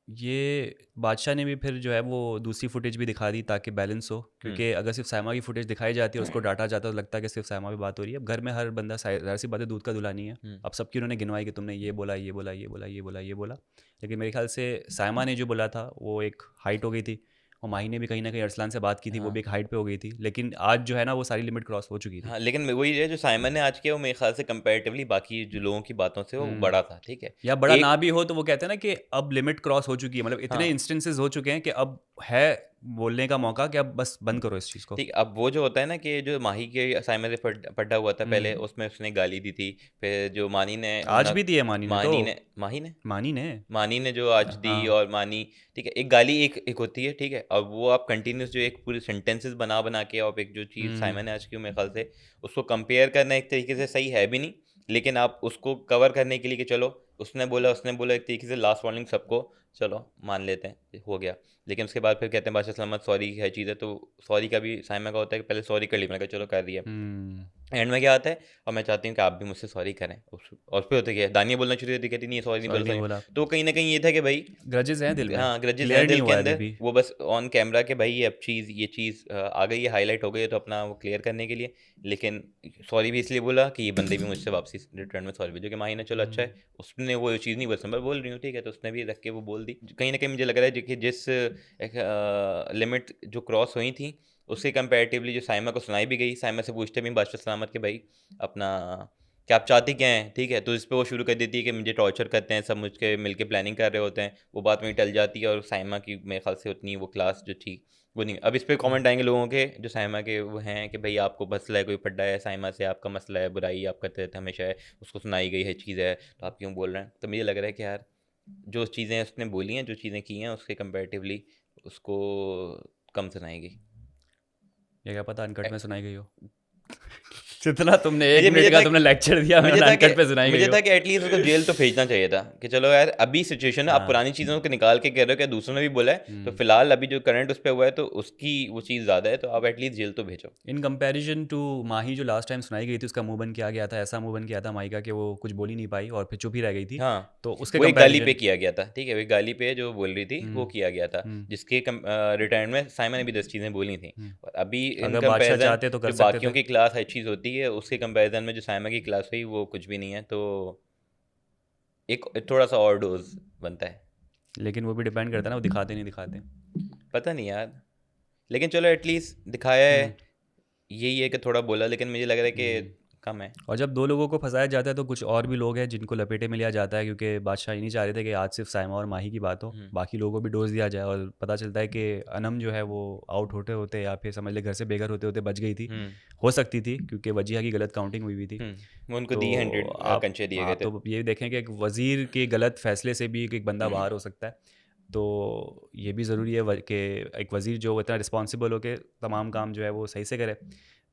ये बादशाह ने भी फिर जो है वो दूसरी फुटेज भी दिखा दी ताकि बैलेंस हो, हम्म। क्योंकि अगर सिर्फ साइमा की फुटेज दिखाई जाती है और उसको डांटा जाता है तो लगता है कि सिर्फ साइमा पे बात हो रही है। अब घर में हर बंदा ज़ाहिर सी बात है दूध का दूल्हा नहीं है। हम्म। अब सबकी उन्होंने गिनवाई कि तुमने ये बोला, ये बोला, ये बोला, ये बोला, ये बोला, लेकिन मेरे ख्याल से साइमा ने जो बोला था वो एक हाइट हो गई थी, और माही ने भी कहीं ना कहीं अरसलान से बात की थी, वो हाँ। भी एक हाइट पे हो गई थी, लेकिन आज जो है ना वो सारी लिमिट क्रॉस हो चुकी थी। हाँ, लेकिन वही है जो साइमन ने आज किया, वो मेरे ख्याल से कंपैरेटिवली बाकी जो लोगों की बातों से वो हम्म। बड़ा था, ठीक है। या बड़ा ना एक भी हो तो वो कहते हैं ना कि अब लिमिट क्रॉस हो चुकी है, मतलब इतने हाँ, इंस्टेंसेस हो चुके हैं कि अब है बोलने का मौका कि अब बस बंद करो इस चीज़ को। ठीक, अब वो जो होता है ना कि जो माही के असाइनमेंट से पढ़ा हुआ था पहले, हम्म। उसमें उसने गाली दी थी, फिर जो मानी ने आज भी दी है मानी ने तो। मानी ने माही ने मानी ने। मानी ने जो आज दी, हाँ। और मानी, ठीक है, एक गाली एक एक होती है, ठीक है, और वो आप कंटिन्यूस जो एक पूरी सेंटेंसेस बना बना के, और एक जो चीज़ हम्म। साइमन ने आज की, मेरे ख्याल से उसको कंपेयर करना एक तरीके से सही है भी नहीं, लेकिन आप उसको कवर करने के लिए कि चलो उसने बोला एक तरीके से लास्ट वार्निंग सबको, चलो मान लेते हैं हो गया, लेकिन उसके बाद फिर कहते हैं बादशाह सलामत सॉरी है चीज़ है, तो सॉरी का भी साइमा का होता है कि पहले सॉरी कर ली, मैंने कहा चलो कर दिया, हम्म। एंड में क्या आता है, और मैं चाहती हूँ कि आप भी मुझसे सॉरी करें, और फिर होता क्या है, दानिया बोलना शुरू होती, कहती नहीं सॉरी नहीं सॉरी बोला नहीं सॉरी। बोला। तो कहीं ना कहीं ये था कि भाई ग्रजेस हैं दिल में, हाँ, ग्रजेस हैं क्लियर नहीं दिल के हुआ है अभी अंदर, भी। वो बस ऑन कैमरा के भाई ये अब ये चीज़ आ गई है, हाईलाइट हो गई है, तो अपना वो क्लियर करने के लिए, लेकिन सॉरी भी इसलिए बोला कि ये बंदे भी मुझसे वापसी रिटर्न में सॉरी भेजो, कि माही ने चलो अच्छा हम्म। है, उसने वो चीज़ नहीं बोल, मैं बोल रही हूँ, ठीक है, तो उसने भी रख के वो बोल दी, कहीं ना कहीं मुझे लग रहा है कि जिस लिमिट जो क्रॉस हुई थी, उसके कंपेरेटिवली जो साइमा को सुनाई भी गई, साइमा से पूछते भी बादशाह सलामत के भाई अपना क्या आप चाहती क्या हैं, ठीक है, तो इस पे वो शुरू कर देती है कि मुझे टॉर्चर करते हैं सब, मुझके मिलके प्लानिंग कर रहे होते हैं, वो बात वहीं टल जाती है, और साइमा की मेरे ख्याल से उतनी वो क्लास जो थी वो नहीं। अब इस पे कमेंट आएंगे लोगों के जो साइमा के वो हैं कि भाई आपको मसला है, कोई पड्डा है साइमा से, आपका मसला है, बुराई आप करते रहते हमेशा है, उसको सुनाई गई है चीज़ है, तो आप क्यों बोल रहे हैं। तो मुझे लग रहा है कि यार जो चीज़ें उसने बोली हैं, जो चीज़ें की हैं, उसके कंपेरेटिवली उसको कम सुनाई गई। ये क्या पता अनकट में सुनाई गई हो। जितना तुमने एक मुझे मिनट मुझे का था तुमने लेक्चर दिया मुझे मैं था अनकट पे सुनाई गई मुझे हो। था कि एटलीस्ट उसको जेल तो भेजना चाहिए था कि चलो यार अभी सिचुएशन है, आप हाँ। पुरानी चीज़ों को निकाल के कह रहे हो कि दूसरों ने भी बोला है, तो फिलहाल अभी जो करंट उस पर हुआ है तो उसकी वो चीज़ ज़्यादा है, तो आप एटलीस्ट जेल तो भेजो। इन कंपैरिजन टू माही जो लास्ट टाइम सुनाई गई थी, उसका मुंह बंद किया गया था, ऐसा मुंह बंद किया था माही का कि वो कुछ बोल ही नहीं पाई और फिर चुप ही रह गई थी। हाँ, तो उसके वो एक गाली पे कंपैरिजन। किया गया था, ठीक है? वो एक गाली पे जो बोल रही थी, वो किया गया था, जिसके रिटर्न में साइमन ने भी 10 चीज़ें बोली थी। और अभी इन अगर बादशाह कंपैरिजन चाहते तो कर जो सकते बाकियों थे। की क्लास हर चीज़ होती है, उसके कंपैरिजन में जो साइमन की क्लास हुई, वो कुछ भी नहीं है, तो एक थोड़ा-सा और डोज़ बनता है। लेकिन वो भी डिपेंड करता है ना, वो दिखाते नहीं दिखाते। पता नहीं यार, लेकिन चलो एटलीस्ट दिखाया है, हम्म। यही है कि थोड़ा बोला, लेकिन मुझे लग रहा है हम्म। कि कम है। और जब दो लोगों को फंसाया जाता है तो कुछ और भी लोग हैं जिनको लपेटे में लिया जाता है, क्योंकि बादशाह ये नहीं चाह रहे थे कि आज सिर्फ साइमा और माही की बात हो, हुँ, बाकी लोगों को भी डोज दिया जाए। और पता चलता है कि अनम जो है वो आउट होते होते या फिर समझ ले घर से बेघर होते होते बच गई थी। हुँ, हो सकती थी क्योंकि वजीहा की गलत काउंटिंग हुई हुई थी। हुँ। वो उनको दी तो 100 आप, कंचे दिए गए हाँ, थे। तो ये देखें कि एक वज़ीर के गलत फैसले से भी एक बंदा बाहर हो सकता है। तो ये भी ज़रूरी है कि एक वज़ीर जो इतना रिस्पॉन्सिबल हो के तमाम काम जो है वो सही से करे।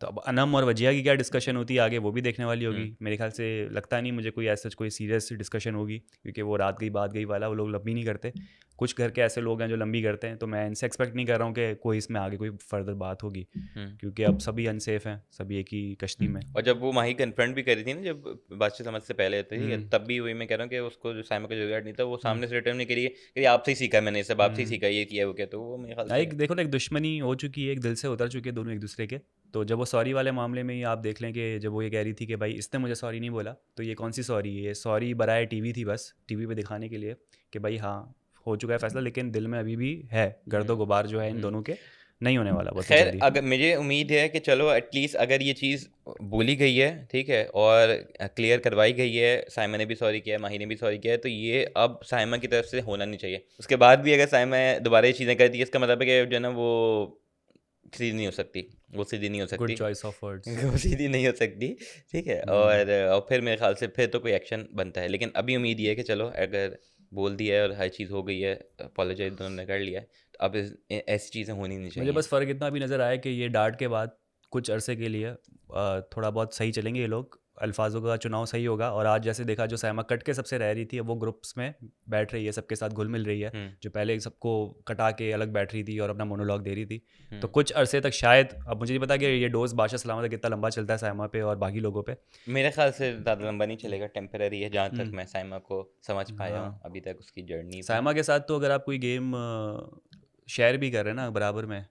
तो अब अनम और वजिया की क्या डिस्कशन होती है आगे, वो भी देखने वाली होगी। हुँ, मेरे ख्याल से लगता नहीं मुझे कोई ऐसा कोई सीरियस डिस्कशन होगी, क्योंकि वो रात गई बात गई वाला वो लोग लंबी नहीं करते। कुछ घर के ऐसे लोग हैं जो लंबी करते हैं, तो मैं इनसे एक्सपेक्ट नहीं कर रहा हूँ कि कोई इसमें आगे कोई फर्दर बात होगी, हुँ। क्योंकि अब सभी अनसेफ हैं, सभी एक ही कश्ती में। और जब वो माही कन्फ्रंट भी करी थी ना, जब बादशाह समझ से पहले थी, ठीक है, हम्म। तब भी वही मैं कह रहा हूँ कि उसको जो साइमा का जुगाड़ नहीं था, वो हम्म। सामने से रिटर्न नहीं करी है कि आपसे ही सीखा है मैंने, ये सब आपसे ही हम्म। सीखा है, ये किया वो क्या, तो वो मेरे ख्याल से एक देखो ना, एक दुश्मनी हो चुकी है, एक दिल से उतर चुके हैं दोनों एक दूसरे के। तो जब वो सॉरी वाले मामले में ही आप देख लें कि जब वो ये कह रही थी कि भाई इसने मुझे सॉरी नहीं बोला, तो ये कौन सी सॉरी है? ये सॉरी बराए टीवी थी, बस टीवी पे दिखाने के लिए कि भाई हाँ हो चुका है फैसला, लेकिन दिल में अभी भी है गर्दो गुबार जो है इन हम्म। दोनों के, नहीं होने वाला बहुत ही खैर, जल्दी। अगर मुझे उम्मीद है कि चलो एटलीस्ट अगर ये चीज़ बोली गई है, ठीक है, और क्लियर करवाई गई है, साइमा ने भी सॉरी किया है, माही ने भी सॉरी किया है, तो ये अब साइमा की तरफ से होना नहीं चाहिए। उसके बाद भी अगर साइमा दोबारा ये चीज़ें करती है, इसका मतलब है कि जो है ना वो सीधी नहीं हो सकती, वो सीधी नहीं हो गुड सकती। Choice of words. वो सीधी नहीं हो सकती, ठीक है, और फिर मेरे ख्याल से फिर तो कोई एक्शन बनता है, लेकिन अभी उम्मीद ये है कि चलो अगर बोल दिया है और हर चीज़ हो गई है, अपोलोजाइज दोनों ने कर लिया है, तो अब ऐसी चीज़ें होनी नहीं मुझे चाहिए। बस फ़र्क इतना भी नज़र आया कि ये डांट के बाद कुछ अरसे के लिए थोड़ा बहुत सही चलेंगे ये लोग, अल्फाजों का चुनाव सही होगा। और आज जैसे देखा, जो साइमा कट के सबसे रह रही थी, अब वो ग्रुप्स में बैठ रही है, सबके साथ घुल मिल रही है। हम्म, जो पहले सबको कटा के अलग बैठ रही थी और अपना मोनोलॉग दे रही थी, तो हम्म। कुछ अरसे तक शायद, अब मुझे नहीं पता कि ये डोज बादशाह सलामत कितना लंबा चलता है साइमा पे और बाकी लोगों पे। मेरे ख्याल से ज़्यादा लंबा नहीं चलेगा, टेम्पररी है, जहाँ तक हम्म। मैं साइमा को समझ पाया हूँ हाँ, अभी तक उसकी जर्नी। साइमा के साथ तो अगर आप कोई गेम शेयर भी कर रहे हैं ना बराबर में,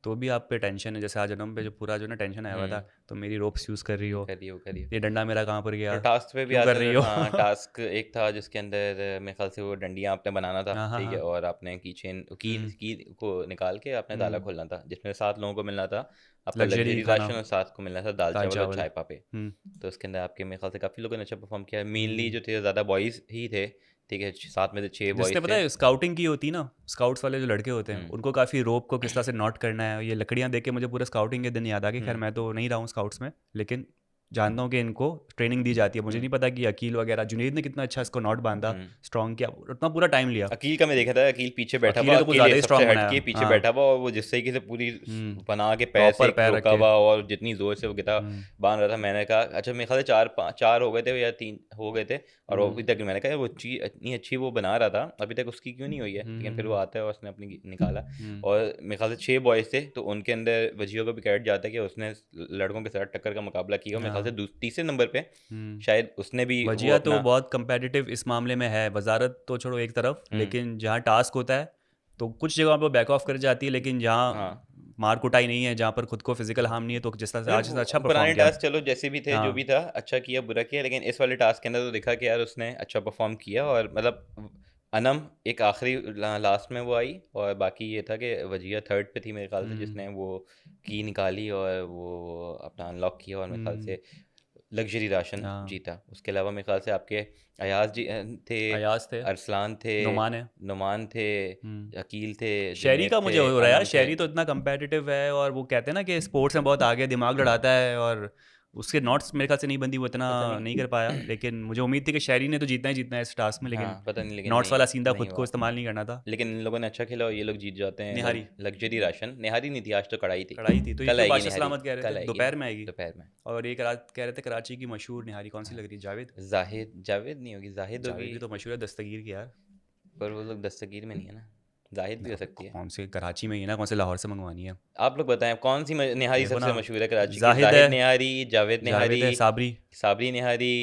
तो भी आप पे टेंशन है। जैसे आज जन्म पे जो पूरा जो ना टेंशन आया हुआ था, तो मेरी रोप्स यूज़ कर रही हो, करिए वो करिए। ये डंडा मेरा कहाँ पर और गया, टास्क पे भी क्यों कर आते रही थे, हो? हाँ, टास्क एक था जिसके अंदर मेरे ख्याल से वो डंडियाँ आपने बनाना था, हाँ, हाँ, ठीक है, हाँ। और आपने की चेन की को निकाल के आपने ताला हुँ। खोलना था, जिसमें 7 लोगों को मिलना था आपका लग्ज़री लग्जरी खाना, राशन, और 7 को मिलना था दाल दाल चावल और चावल। चाय पापे। हुँ। तो उसके अंदर आपके मेरे ख्याल से काफ़ी लोगों ने अच्छा परफॉर्म किया, मेनली हुँ। जो थे ज़्यादा बॉयज़ ही थे, ठीक है, 7 में से 6 जिसने बॉयज़ पता थे। है स्काउटिंग की होती ना, स्काउट्स वाले जो लड़के होते हैं, हुँ, उनको काफ़ी रोप को किस तरह से नॉट करना है, ये लकड़ियाँ देख के मुझे पूरे स्काउटिंग के दिन याद आ गए। हुँ, ख़ैर मैं तो नहीं रहा हूँ स्काउट्स में, लेकिन जानता हूँ कि इनको ट्रेनिंग दी जाती है। मुझे हुँ, नहीं पता कि अकील वगैरह, जुनैद ने कितना अच्छा इसको नॉट बाँधा, हुँ। स्ट्रॉन्ग किया, उतना पूरा टाइम लिया। अकील का मैं देखा था, अकील पीछे बैठा अकील हुआ, ने तो कुछ अकेले ज़्यादा ही सबसे स्ट्रॉन्ग हट के बनाया। पीछे हाँ। बैठा हुआ, और वो जिस तरीके से पूरी हुँ। बना के पैर से प्रॉपर एक पैर रख रोका के। हुआ, और जितनी जोर से वो गिटा हुँ। बांध रहा था, मैंने कहा अच्छा, मेरे ख्याल से 4 हो गए थे या 3 हो गए थे, और वो हुँ। अभी तक मैंने कहा वो चीज़ इतनी अच्छी वो बना रहा था, अभी तक उसकी क्यों नहीं हुई है, हुँ, लेकिन हुँ, फिर वो हुँ। आता है और उसने अपनी निकाला। हुँ। और मेरे ख्याल से 6 बॉयज़ थे, तो उनके अंदर वजीरों को भी कैरेट जाता है कि उसने लड़कों के साथ टक्कर का मुकाबला किया, और मेरे ख्याल से हाँ। तीसरे नंबर पे हुँ। शायद उसने भी वो वजिया तो अपना। बहुत कंपेटिटिव इस मामले में है, वजारत तो छोड़ो एक तरफ, हुँ, लेकिन जहाँ टास्क होता है तो कुछ जगहों पे बैक ऑफ कर जाती है, लेकिन जहाँ हाँ। मार कुटाई नहीं है, जहाँ पर खुद को फिजिकल हार्म नहीं है, तो जिस तरह से आज मतलब इसने अच्छा परफॉर्म पुराने किया। टास्क चलो जैसे भी थे, जो भी हाँ। था, अच्छा किया बुरा किया, लेकिन इस वाले टास्क के अंदर तो दिखा कि यार उसने अच्छा परफॉर्म किया, और मतलब अनम एक आखिरी लास्ट में वो आई, और बाकी ये था कि वजिया थर्ड पे थी मेरे ख्याल से, हम्म। जिसने वो की निकाली और वो अपना अनलॉक किया, और मेरे ख्याल हम्म। से लग्जरी राशन हाँ। जीता। उसके अलावा मेरे ख्याल से आपके अयाज जी थे, अयाज थे, अरसलान थे, नुमान है। नुमान थे, हम्म। अकील थे, शेरी जुनैद का थे, मुझे हो रहा है यार, अनम थे। शेरी तो इतना कंपेटिटिव है, और वो कहते हैं ना कि स्पोर्ट्स में बहुत आगे दिमाग लड़ाता है, और उसके नॉट्स मेरे ख्याल से नहीं बंदी, वो इतना पता नहीं। नहीं कर पाया, लेकिन मुझे उम्मीद थी कि शहरी ने तो जीतना ही जीतना है इस टास्क में, लेकिन हाँ, पता नहीं लेकिन नॉट्स वाला सीन था, नहीं खुद को हुआ। इस्तेमाल नहीं करना था। लेकिन इन लोगों ने अच्छा खेला और ये लोग जीत जाते हैं। निहारी लग्जरी राशन, निहारी नहीं थी, आज तो कढ़ाई थी। कढ़ाई थी, तो ये कल क्यों आएगी बादशाह निहारी, सलामत कह रहे कल थे आएगी दोपहर में आएगी, दोपहर में। और एक रात कह रहे थे कराची की मशहूर निहारी कौन सी हाँ, लग रही है, जावेद? जावेद नहीं होगी, जाहिद जावेद होगी। भी तो मशहूर है दस्तगीर की यार। पर वो लोग दस्तगीर में नहीं है ना, जाहिद भी हो सकती है। कौन से कराची में ही है ना, कौन से लाहौर से मंगवानी है? आप लोग बताएं कौन सी निहारी देखो सबसे ना, मशहूर है कराची की? जाहिद जाहिद है, निहारी, जावेद निहारी, जावेद है, साबरी साबरी निहारी,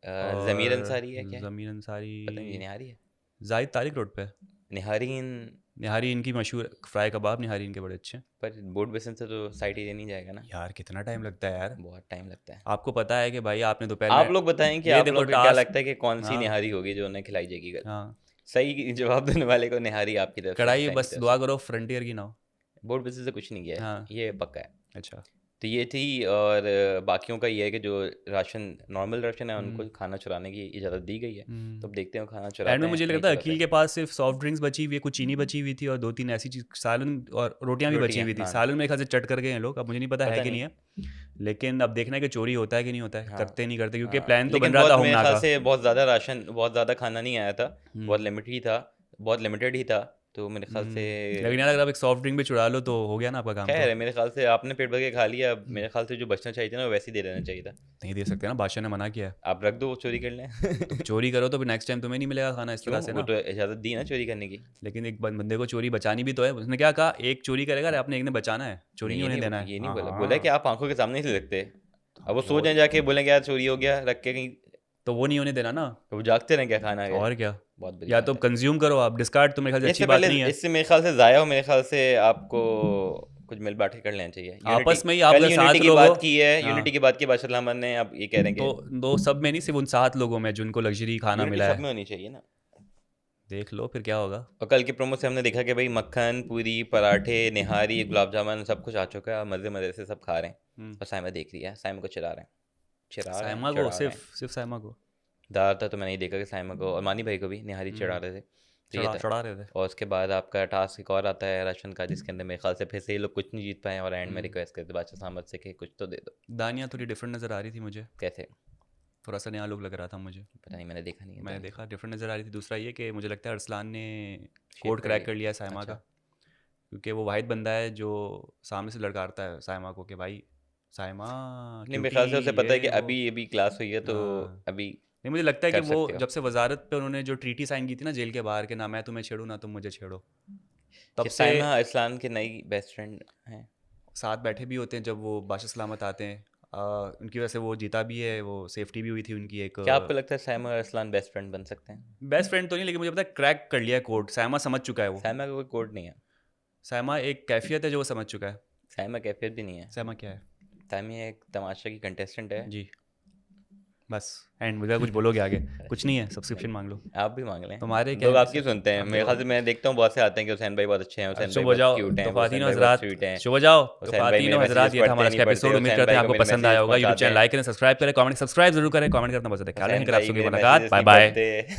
ज़मीर और अंसारी है क्या? ज़मीर अंसारी, पता नहीं, ये निहारी है। जाहिद तारिक रोड पे। निहारीन। निहारी इनकी मशहूर फ्राई कबाब, निहारी इनके बड़े अच्छे हैं। पर बोर्ड बेसन से तो साइट एरिया नहीं जाएगा ना, यार कितना टाइम लगता है यार, बहुत टाइम लगता है। आपको पता है कि भाई आपने दोपहर आप में, लोग बताएं कि ये आप देखो लोग को क्या टास्क, लगता है कि कौन सी हाँ निहारी होगी जो उन्हें खिलाई जाएगी कल? हाँ, सही जवाब देने वाले को निहारी आपकी तरफ से, कढ़ाई शाइन की बस तरफ दुआ से। करो फ्रंटियर की ना हो। बोर्ड बेसन से कुछ नहीं किया है, हाँ ये पक्का है। अच्छा। तो ये थी, और बाकियों का ये है कि जो राशन नॉर्मल राशन है उनको खाना चुराने की इजाज़त दी गई है। तो अब देखते हैं वो खाना चुराते एंड में हैं मुझे नहीं लगता है चुराते। अकील के पास सिर्फ सॉफ्ट ड्रिंक्स बची हुई है, कुछ चीनी बची हुई थी और दो तीन ऐसी चीज, सालन और रोटियां भी बची रोटियां, हुई थी। नान। सालन मेरे ख्याल से चट कर गए हैं लोग, अब मुझे नहीं पता है पता कि नहीं नहीं। है, लेकिन अब देखना है कि चोरी होता है कि नहीं होता है, हाँ करते नहीं करते, क्योंकि हाँ, प्लान तो बन लेकिन रहा था बहुत मेरे होमना ख्याल का। से बहुत ज़्यादा राशन, बहुत ज़्यादा खाना नहीं आया था, बहुत लिमिटेड ही था, बहुत लिमिटेड ही था। तो मेरे ख्याल से लेकिन यार अगर आप एक सॉफ्ट ड्रिंक भी चुरा लो तो हो गया ना आपका काम। तो खैर है, मेरे ख्याल से आपने पेट भर के खा लिया। अब मेरे ख्याल से जो बचना चाहिए था ना, वो वैसे ही दे देना चाहिए था। नहीं दे सकते ना, बादशाह ने मना किया है। आप रख दो, वो चोरी कर लें। तो चोरी करो तो फिर नेक्स्ट टाइम तुम्हें नहीं मिलेगा खाना इस क्यों? तरह से वो ना। तो इजाज़त दी ना चोरी करने की। लेकिन एक बंदे को चोरी बचानी भी तो है, उसने क्या कहा, एक चोरी करेगा, अरे आपने एक ने बचाना है, चोरी नहीं, नहीं होने देना है। ये नहीं बोला, हाँ बोला है कि आप आंखों के सामने ही रखते। अब वो सो वो जाए जाके, बोलेंगे यार चोरी हो गया, रख के कहीं, तो वो नहीं होने देना ना, तो वो जागते रहें क्या खाना आ गया। और क्या। बहुत बुरी या बात तो है। कंज्यूम करो आप, डिस्कार्ड तो मेरे ख्याल से अच्छी इससे बात पहले, नहीं है। इससे मेरे ख्याल से ज़ाया हो, मेरे ख्याल से आपको कुछ मिल बांट के कर लेना चाहिए। यूनिटी, आपस में ही आप कल अगर यूनिटी 7 की लोग हो, बात की है, हाँ, यूनिटी की बात की बादशाह अहमद ने, अब ये कह रहे हैं तो कि दो सब में नहीं, सिर्फ उन 7 लोगों में जिनको लग्जरी खाना यूनिटी मिला सब है। में होनी चाहिए ना। देख लो फिर क्या होगा। और कल के प्रोमो से हमने देखा कि भाई मक्खन, पूरी, पराठे, निहारी, गुलाब जामुन सब कुछ आ चुका है, मज़े मज़े से सब खा रहे हैं। और साइमा देख रही है, साइमा को चिढ़ा रहे हैं, चिढ़ा रहे हैं, साइमा को, चिढ़ा रहे हैं। सिर्फ साइमा को ज़्यादातर तो मैंने नहीं देखा कि साइमा को और मानी भाई को भी निहारी चिढ़ा रहे थे। तो ये था। चढ़ा रहे थे। और उसके बाद आपका टास्क एक और आता है राशन का, जिसके अंदर मेरे ख्याल से फिर से ये लोग कुछ नहीं जीत पाए और एंड में रिक्वेस्ट करते बादशाह अहमद से कि कुछ तो दे दो। दानिया थोड़ी डिफरेंट नज़र आ रही थी मुझे, कैसे? थोड़ा सा नया लुक लग रहा था मुझे। पता नहीं, मैंने देखा नहीं है। मैंने देखा डिफरेंट नज़र आ रही थी। दूसरा ये कि मुझे लगता है अरसलान ने शेप कोड कर क्रैक लिया। कर लिया है साइमा अच्छा। का, क्योंकि वो वाहिद बंदा है जो सामने से लड़काता है साइमा को कि भाई साइमा नहीं, मेरे क्यूटी, ख्याल से उसे पता है कि ये वो। अभी क्लास हुई है, तो हाँ। अभी नहीं, मुझे लगता है कि कर वो सकते हो। जब से वजारत पे उन्होंने जो ट्रीटी साइन की थी ना जेल के बाहर, के ना मैं तुम्हें छेड़ूँ ना तुम मुझे छेड़ो, तब कि से साइमा इस्लाम के नई बेस्ट फ्रेंड हैं। साथ बैठे भी होते हैं जब वो बादशाह सलामत आते हैं। उनकी वजह से वो जीता भी है, वो सेफ्टी भी हुई थी उनकी एक। क्या आपको लगता है साइमा और इस्लाम बेस्ट फ्रेंड बन सकते हैं? बेस्ट फ्रेंड तो नहीं, लेकिन मुझे पता है क्रैक कर लिया है कोड, साइमा समझ चुका है वो। साइमा का कोई कोड नहीं है। साइमा एक कैफियत है जो वो समझ चुका है। साइमा कैफियत भी नहीं है। साइमा क्या है? साइमा एक तमाशा की कंटेस्टेंट है। जी बस, एंड मुझे कुछ बोलोगे आगे? कुछ नहीं है, सब्सक्रिप्शन मांग लो। आप भी मांग लें, तुम्हारे क्या लोग है आपकी सुनते हैं। अब मेरे ख्याल से मैं देखता हूँ बहुत से आते हैं कि हुसैन भाई बहुत अच्छे हैं, हुसैन भाई शुभ हो बहुत जाओ क्यूट हैं, तो हुसैन ख़वातीन भाई हज़रात, बहुत स्वीट हैं। शुभ हो जाओ तो हुसैन भाई ख़वातीन मेरे हज़रात। मैसेजेस ये था पढ़ते हमारा नहीं आज का पढ़ते, एपिसोड, उम्मीद हुसैन करते भाई हैं को आपको मेरे पसंद मैसेजेस आया होगा। यूट्यूब पहुंचाते चैनल हैं। लाइक करें, सब्सक्राइब करें, कमेंट सब्सक्राइब जरूर करें, कमेंट करना बहुत ज़्यादा ख्याल हुसैन रखें। आप भाई सभी मेरे मुलाकात, मैसेजेस बाय नहीं बाय। पढ़ते।